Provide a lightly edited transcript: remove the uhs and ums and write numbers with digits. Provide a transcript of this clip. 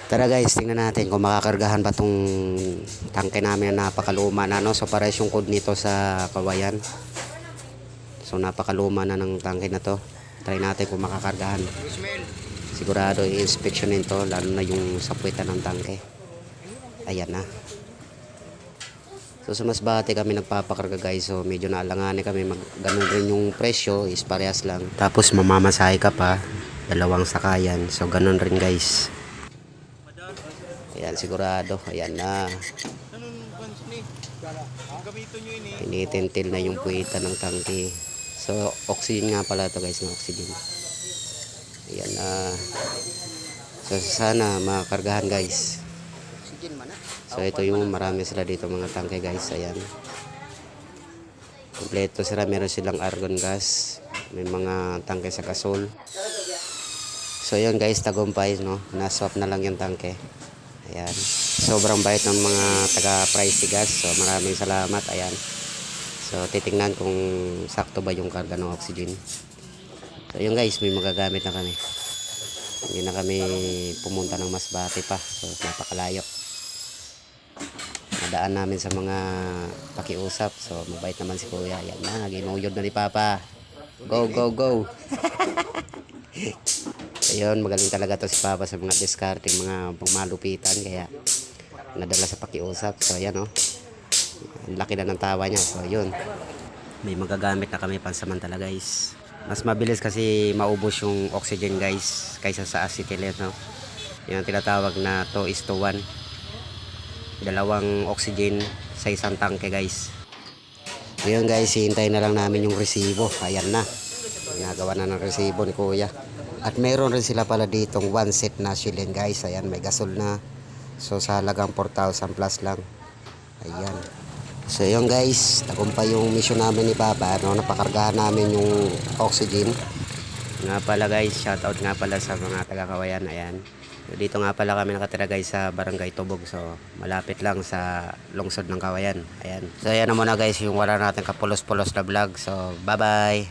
Tara guys, tingnan natin kung makakargahan ba tong tangke namin na napakaluma na, no? So pares yung code nito sa Kawayan. So napakaluma na ng tangke na to. Try natin kung makakargahan. Sigurado i-inspectionin to, lalo na yung sapwitan ng tangke. Ayan na. So sa Masbate kami nagpapakarga guys. So medyo naalanganin kami, ganun rin yung presyo, is parehas lang. Tapos mamamasahe ka pa, dalawang sakayan. So ganun rin guys. Ayan, sigurado. Ayan na. Tinitintil na yung puwitan ng tangke. So, oxygen nga pala ito guys, na oxygen. Ayan na. So, sana makakargahan guys. So, ito yung marami sila dito mga tangke guys. Ayan. Kompleto sila. Meron silang argon gas. May mga tangke sa gasol. So, yun guys, tagumpay, no? Na-swap na lang yung tangke. Ayan. Sobrang bait ng mga taga-Pricey Gas. So maraming salamat. Ayan. So titingnan kung sakto ba yung karga ng oxygen. So yun guys, may magagamit na kami. Hindi na kami pumunta ng Masbate pa. So napakalayo. Nadaan namin sa mga pakiusap. So mabait naman si Kuya. Ayan na, nag-inuyod na ni Papa. Go, go, go. Ayun, magaling talaga to si Papa sa mga discarding, mga pangmalupitan, kaya nadala sa pakiusap. So ayan, oh, ang laki na ng tawa niya. So yun, may magagamit na kami pansamantala guys. Mas mabilis kasi maubos yung oxygen guys kaysa sa acetylen, no? Yung tinatawag na 2:1, dalawang oxygen sa isang tangke guys. Ayun guys, hihintayin na lang namin yung resibo. Ayan na, ginagawa na ng resibo ni Kuya. At meron rin sila pala ditong one set na shilling guys. Ayan, may gasol na. So sa halagang 4,000 plus lang. Ayan. So yun guys, tagumpay yung mission namin ni Papa, no? Napakargahan namin yung oxygen. Nga pala guys, shoutout nga pala sa mga taga-Kawayan. Ayan. So, dito nga pala kami nakatira guys sa Barangay Tubog. So malapit lang sa lungsod ng Kawayan. Ayan. So ayan na muna guys yung wala natin kapulos-pulos na vlog. So bye bye.